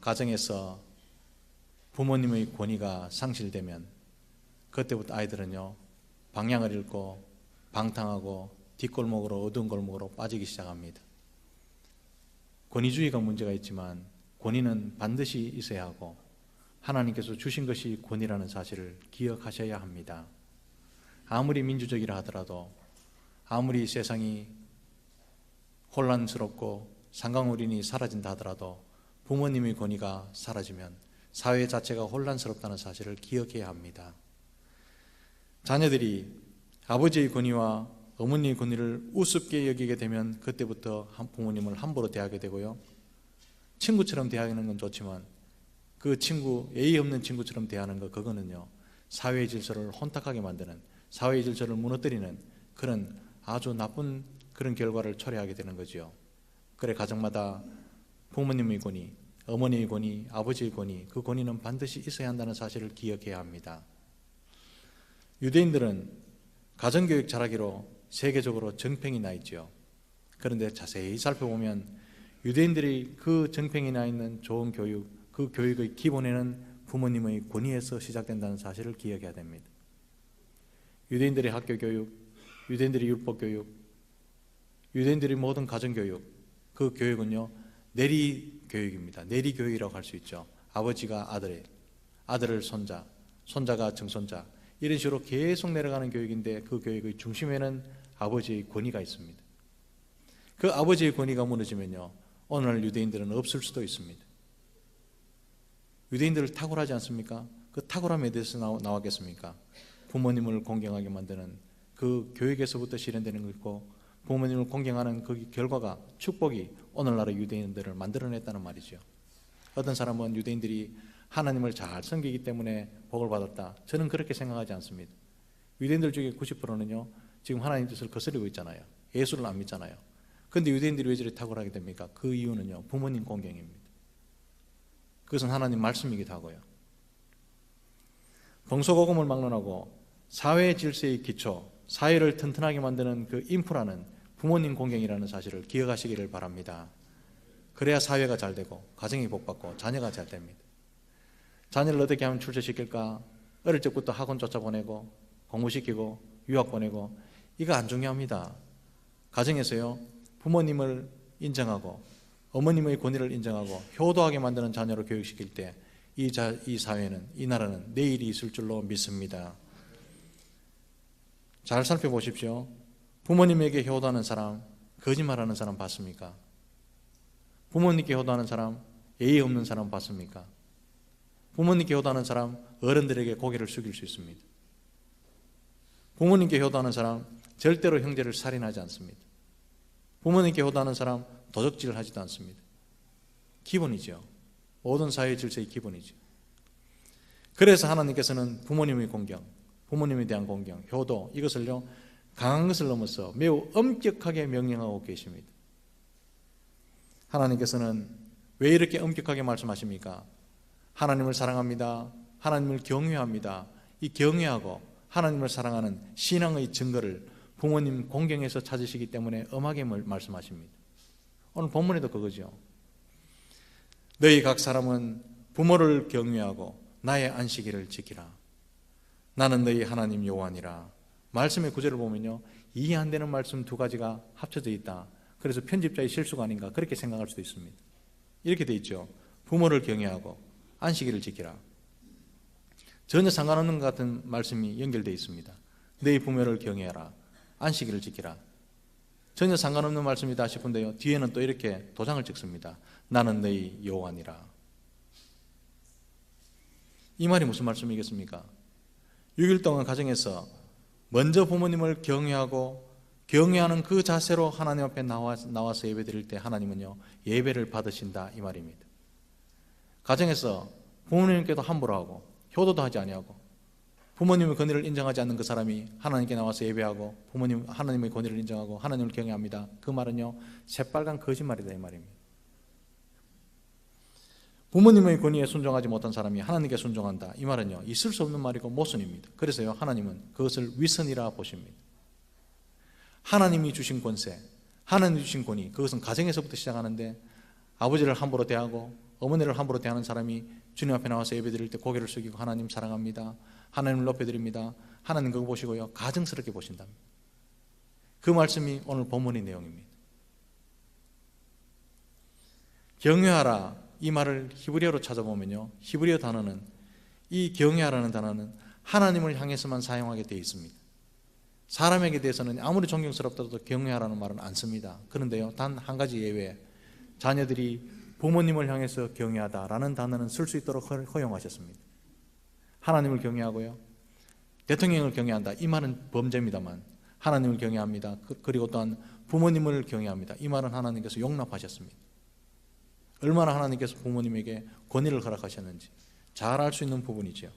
가정에서 부모님의 권위가 상실되면 그때부터 아이들은요, 방향을 잃고 방탕하고 뒷골목으로, 어두운 골목으로 빠지기 시작합니다. 권위주의가 문제가 있지만 권위는 반드시 있어야 하고 하나님께서 주신 것이 권위라는 사실을 기억하셔야 합니다. 아무리 민주적이라 하더라도, 아무리 세상이 혼란스럽고 상강어린이 사라진다 하더라도 부모님의 권위가 사라지면 사회 자체가 혼란스럽다는 사실을 기억해야 합니다. 자녀들이 아버지의 권위와 어머니의 권위를 우습게 여기게 되면 그때부터 부모님을 함부로 대하게 되고요, 친구처럼 대하는 건 좋지만 그 친구, 예의 없는 친구처럼 대하는 거, 그거는요 사회의 질서를 혼탁하게 만드는, 사회의 질서를 무너뜨리는 그런 아주 나쁜 그런 결과를 초래하게 되는 거죠. 그래 가정마다 부모님의 권위, 어머니의 권위, 아버지의 권위, 그 권위는 반드시 있어야 한다는 사실을 기억해야 합니다. 유대인들은 가정교육 잘하기로 세계적으로 정평이 나 있죠. 그런데 자세히 살펴보면 유대인들이 그 정평이 나 있는 좋은 교육, 그 교육의 기본에는 부모님의 권위에서 시작된다는 사실을 기억해야 됩니다. 유대인들의 학교 교육, 유대인들의 율법 교육, 유대인들의 모든 가정 교육, 그 교육은요 내리 교육입니다. 내리 교육이라고 할 수 있죠. 아버지가 아들에, 아들을 손자, 손자가 증손자, 이런 식으로 계속 내려가는 교육인데 그 교육의 중심에는 아버지의 권위가 있습니다. 그 아버지의 권위가 무너지면요 오늘 유대인들은 없을 수도 있습니다. 유대인들을 탁월하지 않습니까? 그 탁월함에 대해서 나왔겠습니까? 부모님을 공경하게 만드는 그 교육에서부터 실현되는 것이고, 부모님을 공경하는 그 결과가, 축복이 오늘날의 유대인들을 만들어냈다는 말이죠. 어떤 사람은 유대인들이 하나님을 잘 섬기기 때문에 복을 받았다. 저는 그렇게 생각하지 않습니다. 유대인들 중에 90%는요 지금 하나님 뜻을 거스르고 있잖아요. 예수를 안 믿잖아요. 그런데 유대인들이 왜 저리 탁월하게 됩니까? 그 이유는요 부모님 공경입니다. 그것은 하나님 말씀이기도 하고요. 동서고금을 막론하고 사회 질서의 기초, 사회를 튼튼하게 만드는 그 인프라는 부모님 공경이라는 사실을 기억하시기를 바랍니다. 그래야 사회가 잘 되고 가정이 복받고 자녀가 잘 됩니다. 자녀를 어떻게 하면 출세시킬까? 어릴 적부터 학원 쫓아보내고 공부시키고 유학 보내고, 이거 안 중요합니다. 가정에서요 부모님을 인정하고 어머님의 권위를 인정하고 효도하게 만드는 자녀를 교육시킬 때 이 사회는, 이 나라는 내일이 있을 줄로 믿습니다. 잘 살펴보십시오. 부모님에게 효도하는 사람, 거짓말하는 사람 봤습니까? 부모님께 효도하는 사람, 예의 없는 사람 봤습니까? 부모님께 효도하는 사람, 어른들에게 고개를 숙일 수 있습니다. 부모님께 효도하는 사람, 절대로 형제를 살인하지 않습니다. 부모님께 효도하는 사람, 도적질을 하지도 않습니다. 기본이죠. 모든 사회 질서의 기본이죠. 그래서 하나님께서는 부모님의 공경, 부모님에 대한 공경, 효도, 이것을요 강한 것을 넘어서 매우 엄격하게 명령하고 계십니다. 하나님께서는 왜 이렇게 엄격하게 말씀하십니까? 하나님을 사랑합니다. 하나님을 경외합니다. 이 경외하고 하나님을 사랑하는 신앙의 증거를 부모님 공경에서 찾으시기 때문에 엄하게 말씀하십니다. 오늘 본문에도 그거죠. 너희 각 사람은 부모를 경외하고 나의 안식일을 지키라. 나는 너희 하나님 여호와니라. 말씀의 구절을 보면요 이해 안 되는 말씀 두 가지가 합쳐져 있다. 그래서 편집자의 실수가 아닌가 그렇게 생각할 수도 있습니다. 이렇게 돼 있죠. 부모를 경외하고 안식일을 지키라. 전혀 상관없는 것 같은 말씀이 연결되어 있습니다. 너희 부모를 경외하라. 안식일을 지키라. 전혀 상관없는 말씀이다 싶은데요 뒤에는 또 이렇게 도장을 찍습니다. 나는 너희 여호와니라. 이 말이 무슨 말씀이겠습니까? 6일 동안 가정에서 먼저 부모님을 경외하고 경외하는 그 자세로 하나님 앞에 나와서 예배 드릴 때 하나님은요 예배를 받으신다 이 말입니다. 가정에서 부모님께도 함부로 하고 효도도 하지 아니하고 부모님의 권위를 인정하지 않는 그 사람이 하나님께 나와서 예배하고 하나님의 권위를 인정하고 하나님을 경외합니다. 그 말은요 새빨간 거짓말이다 이 말입니다. 부모님의 권위에 순종하지 못한 사람이 하나님께 순종한다 이 말은요 있을 수 없는 말이고 모순입니다. 그래서요 하나님은 그것을 위선이라 보십니다. 하나님이 주신 권세, 하나님이 주신 권위, 그것은 가정에서부터 시작하는데 아버지를 함부로 대하고 어머니를 함부로 대하는 사람이 주님 앞에 나와서 예배드릴 때 고개를 숙이고 하나님 사랑합니다, 하나님을 높여드립니다, 하나님 그거 보시고요 가증스럽게 보신답니다. 그 말씀이 오늘 본문의 내용입니다. 경외하라, 이 말을 히브리어로 찾아보면요, 히브리어 단어는, 이 경외하라는 단어는 하나님을 향해서만 사용하게 되어 있습니다. 사람에게 대해서는 아무리 존경스럽더라도 경외하라는 말은 안 씁니다. 그런데요, 단 한 가지 예외, 자녀들이 부모님을 향해서 경외하다라는 단어는 쓸 수 있도록 허용하셨습니다. 하나님을 경외하고요, 대통령을 경외한다, 이 말은 범죄입니다만 하나님을 경외합니다, 그리고 또한 부모님을 경외합니다, 이 말은 하나님께서 용납하셨습니다. 얼마나 하나님께서 부모님에게 권위를 허락하셨는지 잘 알 수 있는 부분이죠.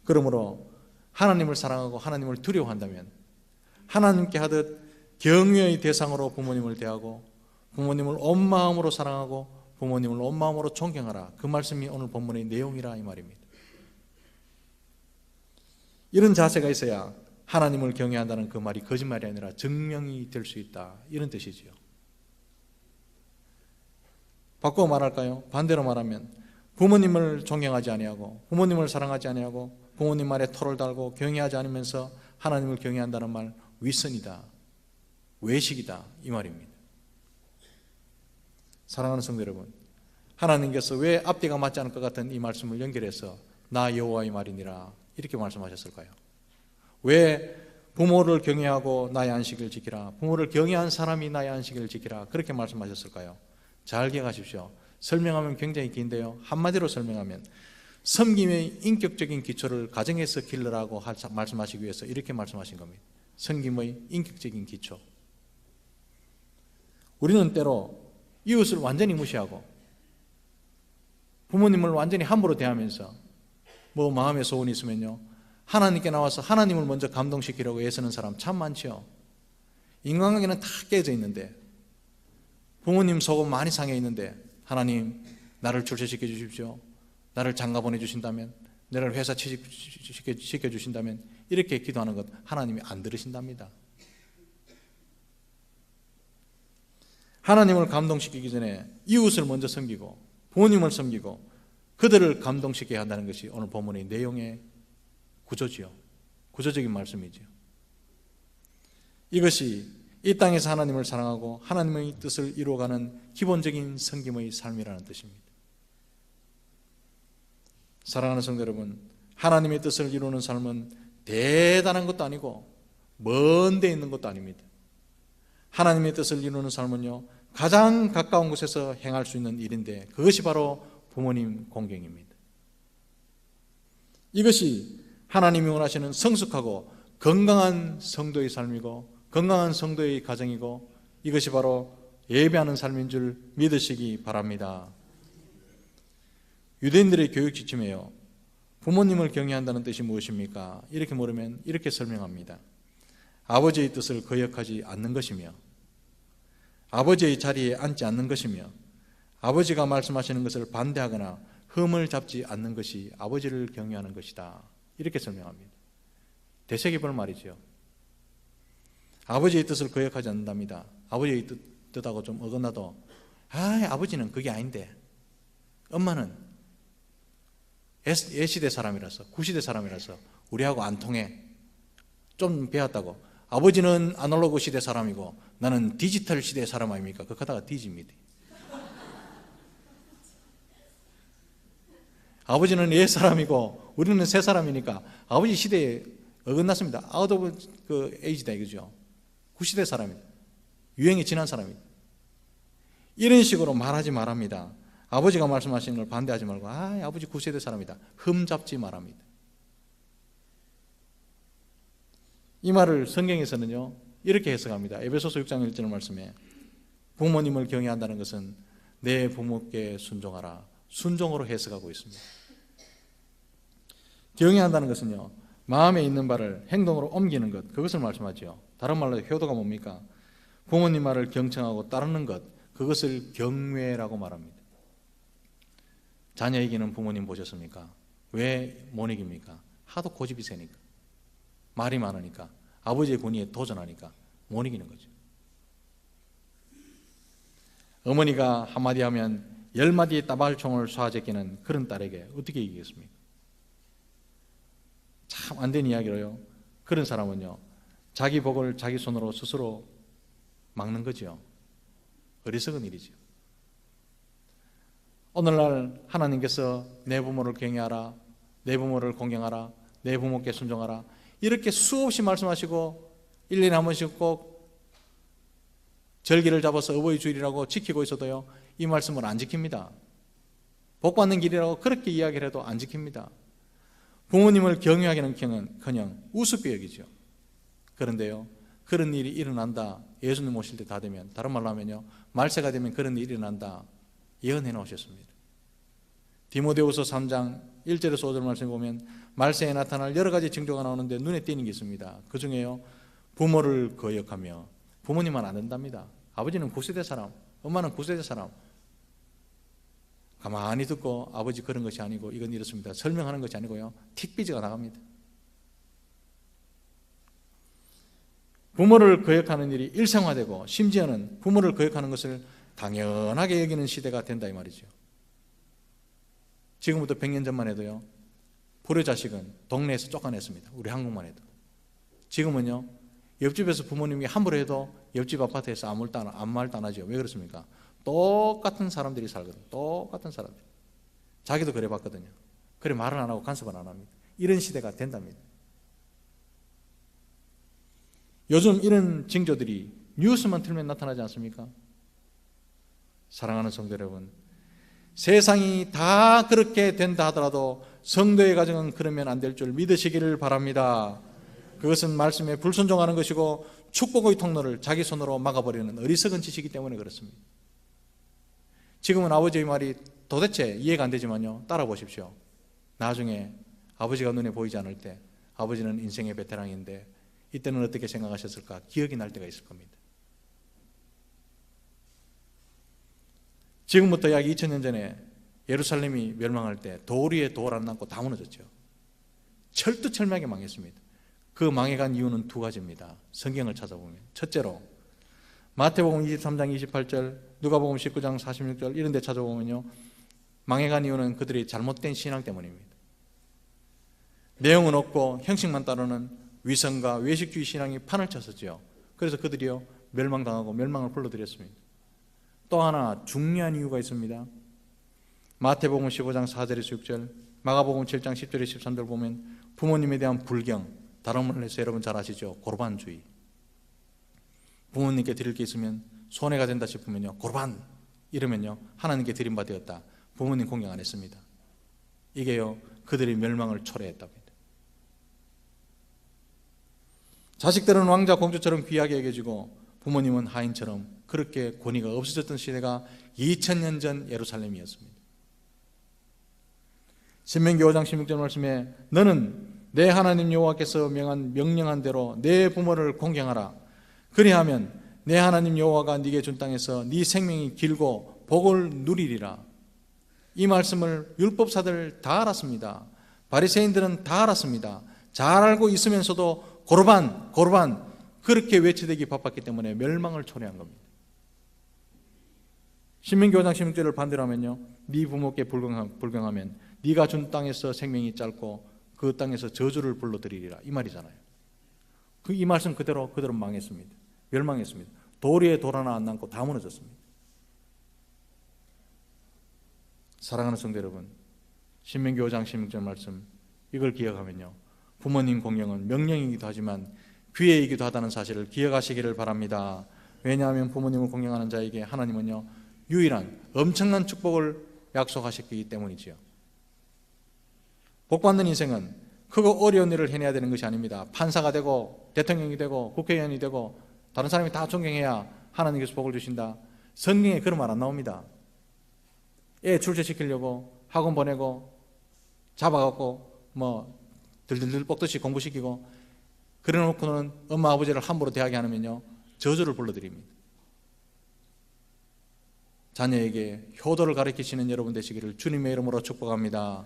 그러므로 하나님을 사랑하고 하나님을 두려워한다면 하나님께 하듯 경외의 대상으로 부모님을 대하고 부모님을 온 마음으로 사랑하고 부모님을 온 마음으로 존경하라, 그 말씀이 오늘 본문의 내용이라 이 말입니다. 이런 자세가 있어야 하나님을 경외한다는 그 말이 거짓말이 아니라 증명이 될 수 있다, 이런 뜻이지요. 바꾸어 말할까요? 반대로 말하면 부모님을 존경하지 아니하고 부모님을 사랑하지 아니하고 부모님 말에 토를 달고 경외하지 않으면서 하나님을 경외한다는 말, 위선이다, 외식이다, 이 말입니다. 사랑하는 성도 여러분, 하나님께서 왜 앞뒤가 맞지 않을 것 같은 이 말씀을 연결해서 나 여호와의 말이니라 이렇게 말씀하셨을까요? 왜 부모를 경외하고 나의 안식을 지키라, 부모를 경외한 사람이 나의 안식을 지키라, 그렇게 말씀하셨을까요? 잘 기억하십시오. 설명하면 굉장히 긴데요, 한마디로 설명하면 섬김의 인격적인 기초를 가정에서 길러라고 말씀하시기 위해서 이렇게 말씀하신 겁니다. 섬김의 인격적인 기초. 우리는 때로 이웃을 완전히 무시하고 부모님을 완전히 함부로 대하면서 뭐 마음에 소원이 있으면요, 하나님께 나와서 하나님을 먼저 감동시키려고 애쓰는 사람 참 많죠. 인간관계는 다 깨져 있는데, 부모님 속은 많이 상해 있는데, 하나님 나를 출세시켜 주십시오, 나를 장가 보내주신다면, 나를 회사 취직시켜 주신다면, 이렇게 기도하는 것 하나님이 안 들으신답니다. 하나님을 감동시키기 전에 이웃을 먼저 섬기고 부모님을 섬기고 그들을 감동시켜야 한다는 것이 오늘 본문의 내용의 구조지요. 구조적인 말씀이지요. 이것이 이 땅에서 하나님을 사랑하고 하나님의 뜻을 이루어가는 기본적인 섬김의 삶이라는 뜻입니다. 사랑하는 성도 여러분, 하나님의 뜻을 이루는 삶은 대단한 것도 아니고 먼 데 있는 것도 아닙니다. 하나님의 뜻을 이루는 삶은요, 가장 가까운 곳에서 행할 수 있는 일인데, 그것이 바로 부모님 공경입니다. 이것이 하나님이 원하시는 성숙하고 건강한 성도의 삶이고 건강한 성도의 가정이고, 이것이 바로 예배하는 삶인 줄 믿으시기 바랍니다. 유대인들의 교육 지침이에요. 부모님을 경외한다는 뜻이 무엇입니까? 이렇게 물으면 이렇게 설명합니다. 아버지의 뜻을 거역하지 않는 것이며, 아버지의 자리에 앉지 않는 것이며, 아버지가 말씀하시는 것을 반대하거나 흠을 잡지 않는 것이 아버지를 경외하는 것이다, 이렇게 설명합니다. 대세계별 말이죠. 아버지의 뜻을 거역하지 않는답니다. 아버지의 뜻하고 좀 어긋나도 아버지는 그게 아닌데, 엄마는 S시대 사람이라서, 9시대 사람이라서 우리하고 안 통해, 좀 배웠다고. 아버지는 아날로그 시대 사람이고 나는 디지털 시대 사람 아닙니까? 그거 하다가 뒤집니다. 아버지는 옛 사람이고 우리는 새 사람이니까 아버지 시대에 어긋났습니다. 아웃 오브 그 에이지다 이거죠. 9시대 사람입니다. 유행이 지난 사람입니다. 이런 식으로 말하지 말합니다. 아버지가 말씀하시는 걸 반대하지 말고 아버지 9세대 사람이다, 흠 잡지 말합니다. 이 말을 성경에서는요 이렇게 해석합니다. 에베소서 6장 1절 말씀에 부모님을 경외한다는 것은 내 부모께 순종하라, 순종으로 해석하고 있습니다. 경외한다는 것은요 마음에 있는 바를 행동으로 옮기는 것, 그것을 말씀하죠. 다른 말로 효도가 뭡니까? 부모님 말을 경청하고 따르는 것, 그것을 경외라고 말합니다. 자녀 이기는 부모님 보셨습니까? 왜 못 이깁니까? 하도 고집이 세니까, 말이 많으니까, 아버지의 권위에 도전하니까 못 이기는 거죠. 어머니가 한마디 하면 10마디의 따발총을 쏴제끼는 그런 딸에게 어떻게 이기겠습니까? 참 안 된 이야기로요. 그런 사람은요, 자기 복을 자기 손으로 스스로 막는 거죠. 어리석은 일이죠. 오늘날 하나님께서 내 부모를 경외하라, 내 부모를 공경하라, 내 부모께 순종하라, 이렇게 수없이 말씀하시고 1년에 한 번씩 꼭 절기를 잡아서 어버이 주일이라고 지키고 있어도요, 이 말씀을 안 지킵니다. 복받는 길이라고 그렇게 이야기를 해도 안 지킵니다. 부모님을 경외하기는 그냥 우습게 여기죠. 그런데요, 그런 일이 일어난다, 예수님 오실 때 다 되면, 다른 말로 하면요, 말세가 되면 그런 일이 일어난다 예언해 놓으셨습니다. 디모데후서 3장 1절에서 5절 말씀에 보면 말세에 나타날 여러 가지 징조가 나오는데 눈에 띄는 게 있습니다. 그 중에요, 부모를 거역하며, 부모님은 안 된답니다. 아버지는 9세대 사람, 엄마는 9세대 사람. 가만히 듣고 아버지 그런 것이 아니고 이건 이렇습니다, 설명하는 것이 아니고요, 틱비즈가 나갑니다. 부모를 거역하는 일이 일상화되고 심지어는 부모를 거역하는 것을 당연하게 여기는 시대가 된다 이 말이죠. 지금부터 100년 전만 해도요, 불효자식은 동네에서 쫓아냈습니다. 우리 한국만 해도. 지금은요, 옆집에서 부모님이 함부로 해도 옆집 아파트에서 아무 말도 안 하죠. 왜 그렇습니까? 똑같은 사람들이 살거든요. 똑같은 사람들. 자기도 그래 봤거든요. 그래 말을 안 하고 간섭을 안 합니다. 이런 시대가 된답니다. 요즘 이런 징조들이 뉴스만 틀면 나타나지 않습니까? 사랑하는 성도 여러분, 세상이 다 그렇게 된다 하더라도 성도의 가정은 그러면 안 될 줄 믿으시기를 바랍니다. 그것은 말씀에 불순종하는 것이고 축복의 통로를 자기 손으로 막아버리는 어리석은 짓이기 때문에 그렇습니다. 지금은 아버지의 말이 도대체 이해가 안 되지만요, 따라 보십시오. 나중에 아버지가 눈에 보이지 않을 때, 아버지는 인생의 베테랑인데 이때는 어떻게 생각하셨을까? 기억이 날 때가 있을 겁니다. 지금부터 약 2000년 전에 예루살렘이 멸망할 때 돌 위에 돌 안 남고 다 무너졌죠. 철두철미하게 망했습니다. 그 망해간 이유는 두 가지입니다. 성경을 찾아보면, 첫째로 마태복음 23장 28절, 누가복음 19장 46절 이런 데 찾아보면요, 망해간 이유는 그들이 잘못된 신앙 때문입니다. 내용은 없고 형식만 따르는 위선과 외식주의 신앙이 판을 쳤었죠. 그래서 그들이요, 멸망당하고 멸망을 불러들였습니다. 또 하나 중요한 이유가 있습니다. 마태복음 15장 4절에서 6절, 마가복음 7장 10절에서 13절 보면 부모님에 대한 불경, 다른 말로 해서 여러분 잘 아시죠? 고르반주의. 부모님께 드릴 게 있으면 손해가 된다 싶으면요, 고르반 이러면요, 하나님께 드림받았다. 부모님 공경 안 했습니다. 이게요, 그들의 멸망을 초래했답니다. 자식들은 왕자 공주처럼 귀하게 여겨지고 부모님은 하인처럼 그렇게 권위가 없어졌던 시대가 2000년 전 예루살렘이었습니다. 신명기 5장 16절 말씀에 너는 내 하나님 여호와께서 명령한 대로 내 부모를 공경하라. 그리하면 내 하나님 여호와가 네게 준 땅에서 네 생명이 길고 복을 누리리라. 이 말씀을 율법사들 다 알았습니다. 바리새인들은 다 알았습니다. 잘 알고 있으면서도 고르반 그렇게 외치되기 바빴기 때문에 멸망을 초래한 겁니다. 신명기 5장 16절을 반대로 하면요, 네 부모께 불경하면 네가 준 땅에서 생명이 짧고 그 땅에서 저주를 불러들이리라, 이 말이잖아요. 이 말씀 그대로 망했습니다. 멸망했습니다. 돌 위에 돌 하나 안 남고 다 무너졌습니다. 사랑하는 성도 여러분, 신명기 5장 16절 말씀 이걸 기억하면요, 부모님 공경은 명령이기도 하지만 귀해이기도 하다는 사실을 기억하시기를 바랍니다. 왜냐하면 부모님을 공경하는 자에게 하나님은요, 유일한 엄청난 축복을 약속하셨기 때문이지요. 복받는 인생은 크고 어려운 일을 해내야 되는 것이 아닙니다. 판사가 되고 대통령이 되고 국회의원이 되고 다른 사람이 다 존경해야 하나님께서 복을 주신다. 성경에 그런 말 안 나옵니다. 애 출세시키려고 학원 보내고 잡아갖고 들들들 볶듯이 공부시키고 그래놓고는 엄마 아버지를 함부로 대하게 하면요, 저주를 불러드립니다. 자녀에게 효도를 가르치시는 여러분 되시기를 주님의 이름으로 축복합니다.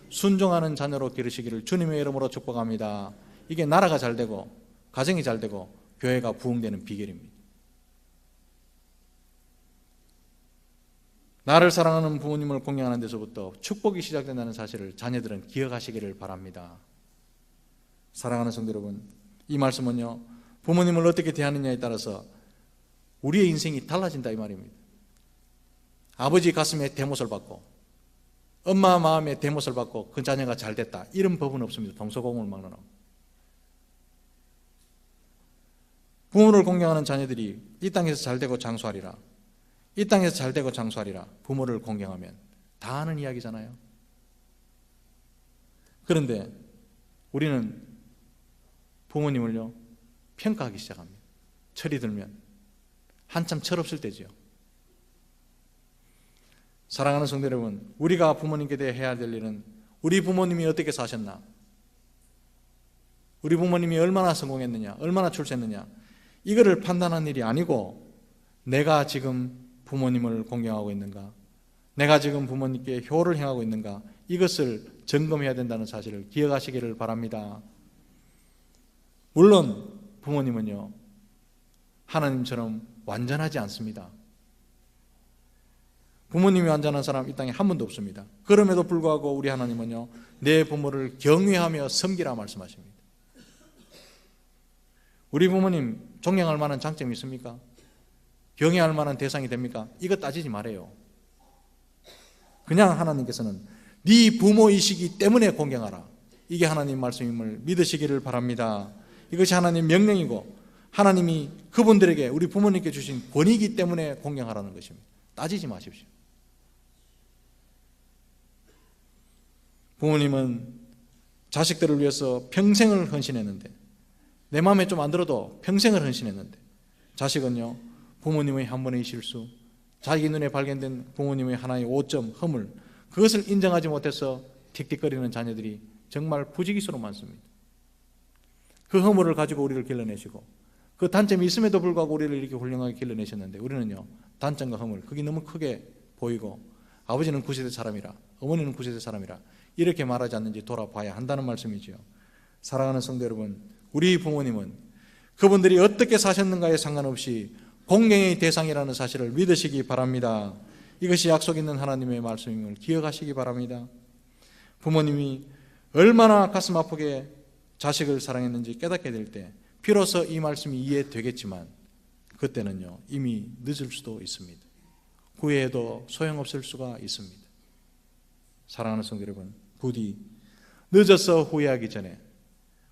순종하는 자녀로 기르시기를 주님의 이름으로 축복합니다. 이게 나라가 잘 되고 가정이 잘 되고 교회가 부흥되는 비결입니다. 나를 사랑하는 부모님을 공경하는 데서부터 축복이 시작된다는 사실을 자녀들은 기억하시기를 바랍니다. 사랑하는 성도 여러분, 이 말씀은요, 부모님을 어떻게 대하느냐에 따라서 우리의 인생이 달라진다 이 말입니다. 아버지 가슴에 대못을 받고 엄마 마음에 대못을 받고 그 자녀가 잘 됐다, 이런 법은 없습니다. 동서고금을 막론하고. 부모를 공경하는 자녀들이 이 땅에서 잘 되고 장수하리라, 이 땅에서 잘 되고 장수하리라. 부모를 공경하면 다 아는 이야기잖아요. 그런데 우리는 부모님을요 평가하기 시작합니다. 철이 들면 한참 철없을 때지요. 사랑하는 성도 여러분, 우리가 부모님께 대해 해야 될 일은 우리 부모님이 어떻게 사셨나, 우리 부모님이 얼마나 성공했느냐, 얼마나 출세했느냐, 이거를 판단하는 일이 아니고 내가 지금 부모님을 공경하고 있는가, 내가 지금 부모님께 효를 행하고 있는가, 이것을 점검해야 된다는 사실을 기억하시기를 바랍니다. 물론 부모님은요 하나님처럼 완전하지 않습니다. 부모님이 완전한 사람 이 땅에 한 분도 없습니다. 그럼에도 불구하고 우리 하나님은요 내 부모를 경외하며 섬기라 말씀하십니다. 우리 부모님 존경할 만한 장점이 있습니까? 경외할 만한 대상이 됩니까? 이거 따지지 말아요. 그냥 하나님께서는 네 부모이시기 때문에 공경하라, 이게 하나님 말씀임을 믿으시기를 바랍니다. 이것이 하나님 명령이고 하나님이 그분들에게, 우리 부모님께 주신 권위이기 때문에 공경하라는 것입니다. 따지지 마십시오. 부모님은 자식들을 위해서 평생을 헌신했는데, 내 마음에 좀 안 들어도 평생을 헌신했는데, 자식은요 부모님의 한 번의 실수, 자기 눈에 발견된 부모님의 하나의 오점, 허물, 그것을 인정하지 못해서 틱틱거리는 자녀들이 정말 부지기수로 많습니다. 그 허물을 가지고 우리를 길러내시고 그 단점이 있음에도 불구하고 우리를 이렇게 훌륭하게 길러내셨는데, 우리는요 단점과 허물, 그게 너무 크게 보이고 아버지는 9세대 사람이라, 어머니는 9세대 사람이라 이렇게 말하지 않는지 돌아봐야 한다는 말씀이지요. 사랑하는 성도 여러분, 우리 부모님은 그분들이 어떻게 사셨는가에 상관없이 공경의 대상이라는 사실을 믿으시기 바랍니다. 이것이 약속 있는 하나님의 말씀임을 기억하시기 바랍니다. 부모님이 얼마나 가슴 아프게 자식을 사랑했는지 깨닫게 될 때 비로소 이 말씀이 이해되겠지만, 그때는요 이미 늦을 수도 있습니다. 구애해도 소용없을 수가 있습니다. 사랑하는 성도 여러분, 부디 늦어서 후회하기 전에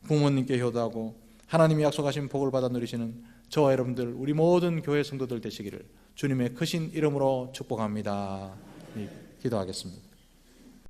부모님께 효도하고 하나님이 약속하신 복을 받아 누리시는 저와 여러분들, 우리 모든 교회 성도들 되시기를 주님의 크신 이름으로 축복합니다. 기도하겠습니다.